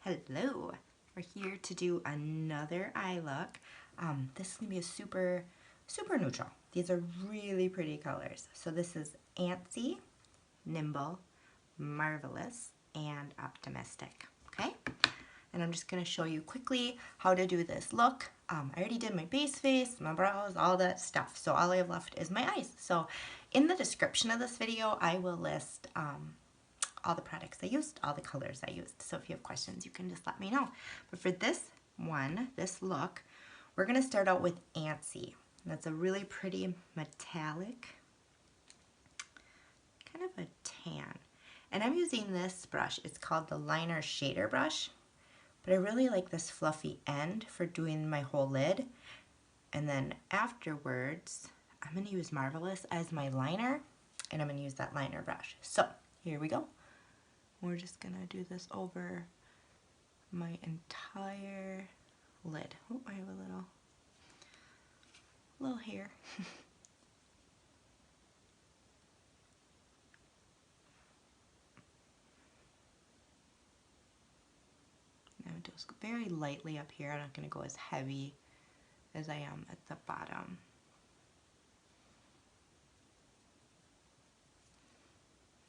Hello, we're here to do another eye look. This is going to be a super neutral. These are really pretty colors. So this is Antsy, Nimble, Marvelous, and Optimistic, okay? And I'm just going to show you quickly how to do this look. I already did my base face, my brows, all that stuff. So all I have left is my eyes. So in the description of this video, I will list all the products I used, all the colors I used. So if you have questions, you can just let me know. But for this one, this look, we're going to start out with Antsy. That's a really pretty metallic, kind of a tan. And I'm using this brush. It's called the Liner Shader Brush. But I really like this fluffy end for doing my whole lid. And then afterwards, I'm going to use Marvelous as my liner. And I'm going to use that liner brush. So here we go. We're just going to do this over my entire lid. Oh, I have a little hair. Now just very lightly up here. I'm not going to go as heavy as I am at the bottom.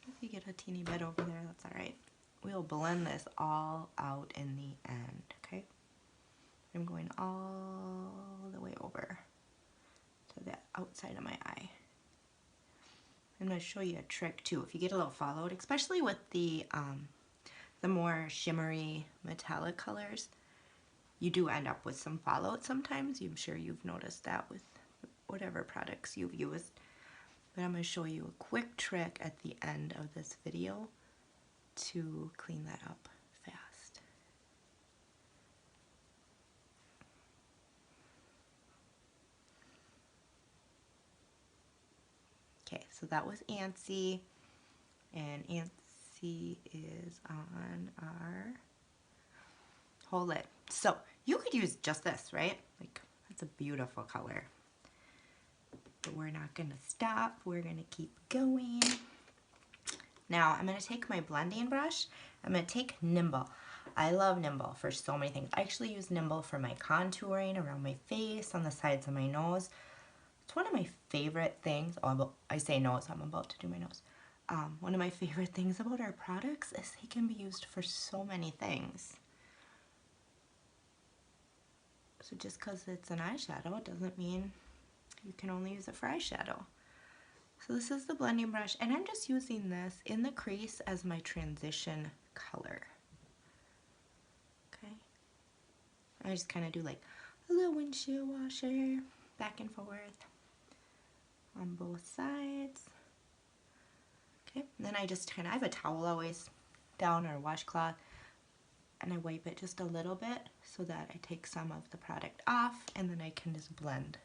If you get a teeny bit over there, that's alright. We'll blend this all out in the end, okay? I'm going all the way over to the outside of my eye. I'm going to show you a trick too. If you get a little fallout, especially with the more shimmery metallic colors, you do end up with some fallout sometimes. I'm sure you've noticed that with whatever products you've used. But I'm going to show you a quick trick at the end of this video to clean that up fast. Okay, so that was Antsy, and Antsy is on our whole lid. So you could use just this, right? Like, that's a beautiful color. But we're not going to stop. We're going to keep going. Now I'm going to take my blending brush. I'm going to take Nimble. I love Nimble for so many things. I actually use Nimble for my contouring around my face, on the sides of my nose. It's one of my favorite things. Oh, I say nose, I'm about to do my nose. One of my favorite things about our products is they can be used for so many things. So just because it's an eyeshadow doesn't mean you can only use it for eyeshadow. So this is the blending brush, and I'm just using this in the crease as my transition color. Okay. I just kind of do like a little windshield washer back and forth on both sides. Okay, and then I just kind of, I have a towel always down, or a washcloth, and I wipe it just a little bit so that I take some of the product off, and then I can just blend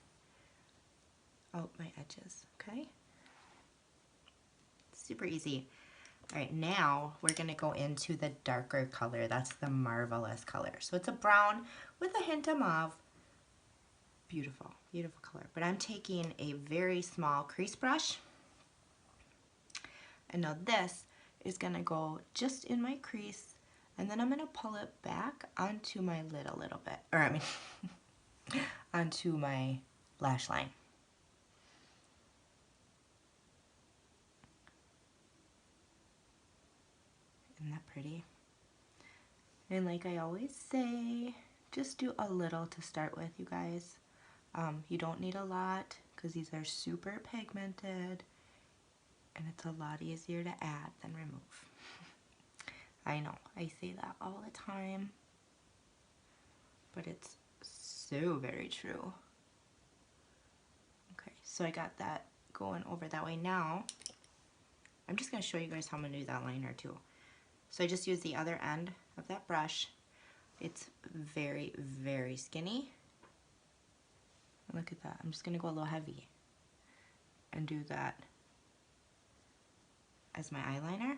out my edges, okay? Super easy. All right, now we're gonna go into the darker color. That's the Marvelous color. So it's a brown with a hint of mauve. Beautiful, beautiful color. But I'm taking a very small crease brush. And now this is gonna go just in my crease, and then I'm gonna pull it back onto my lid a little bit. Or I mean, onto my lash line. Isn't that pretty? And like I always say, just do a little to start with, you guys. You don't need a lot because these are super pigmented, and it's a lot easier to add than remove. I know, I say that all the time, but it's so very true. Okay, so I got that going over that way. Now, I'm just going to show you guys how I'm going to do that liner too. So I just use the other end of that brush. It's very, very skinny. Look at that. I'm just going to go a little heavy and do that as my eyeliner.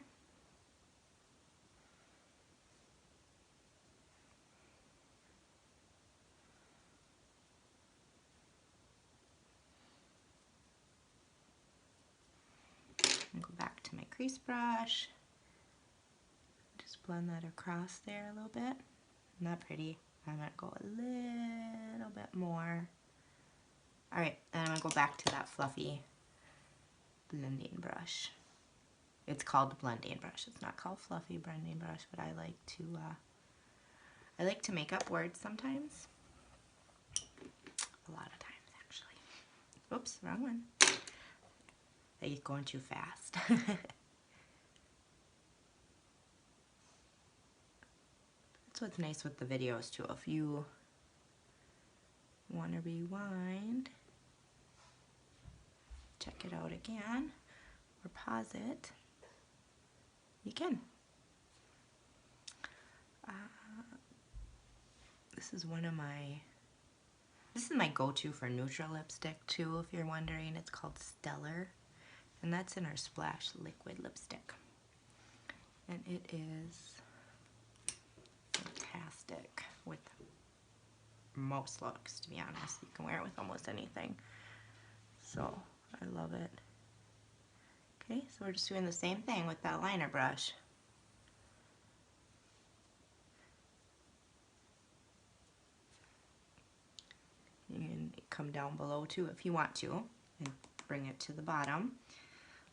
And go back to my crease brush. Just blend that across there a little bit. Isn't that pretty? I'm going to go a little bit more. Alright, and I'm going to go back to that fluffy blending brush. It's called the blending brush. It's not called fluffy blending brush, but I like to make up words sometimes. A lot of times, actually. Oops, wrong one. They're going too fast. That's what's nice with the videos too. If you want to rewind, check it out again, or pause it, you can. This is my go-to for neutral lipstick too, if you're wondering. It's called Stellar, and that's in our Splash liquid lipstick. And it is fantastic with most looks, to be honest. You can wear it with almost anything. So, I love it. Okay, so we're just doing the same thing with that liner brush. You can come down below too if you want to, and bring it to the bottom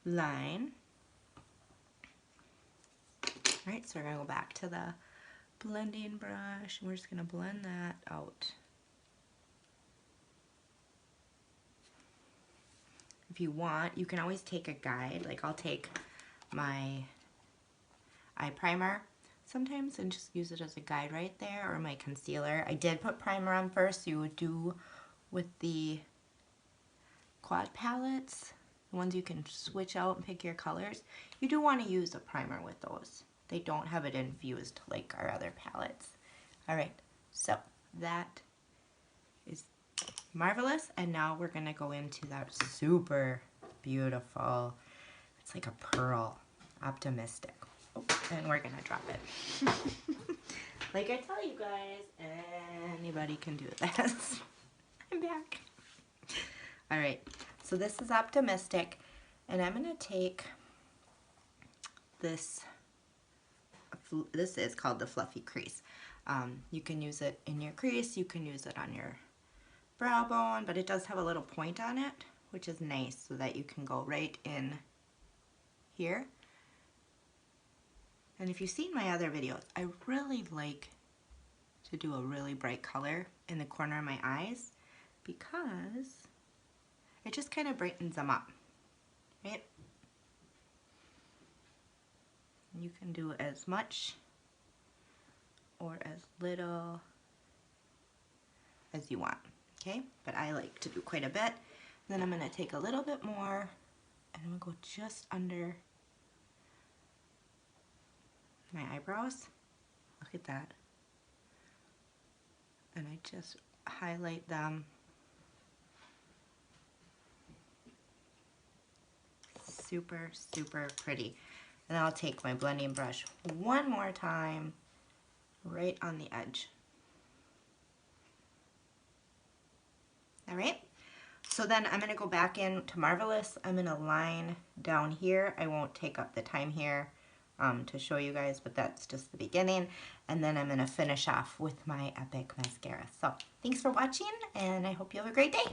line. Alright, so we're going to go back to the blending brush, and we're just going to blend that out. If you want, you can always take a guide. Like, I'll take my eye primer sometimes and just use it as a guide right there, or my concealer. I did put primer on first. You would do with the quad palettes, the ones you can switch out and pick your colors. You do want to use a primer with those. They don't have it infused like our other palettes. Alright, so that is marvelous, and now we're going to go into that super beautiful, it's like a pearl, Optimistic. Oh, and we're going to drop it. Like I tell you guys, anybody can do this. I'm back. Alright, so this is Optimistic, and I'm going to take this is called the Fluffy Crease. You can use it in your crease, you can use it on your brow bone, but it does have a little point on it, which is nice, so that you can go right in here. And if you've seen my other videos, I really like to do a really bright color in the corner of my eyes, because it just kind of brightens them up, right? You can do as much or as little as you want, okay? But I like to do quite a bit. Then I'm going to take a little bit more, and I'm going to go just under my eyebrows. Look at that. And I just highlight them. Super, super pretty. And I'll take my blending brush one more time right on the edge. Alright, so then I'm going to go back into Marvelous. I'm going to line down here. I won't take up the time here to show you guys, but that's just the beginning. And then I'm going to finish off with my Epic Mascara. So thanks for watching, and I hope you have a great day.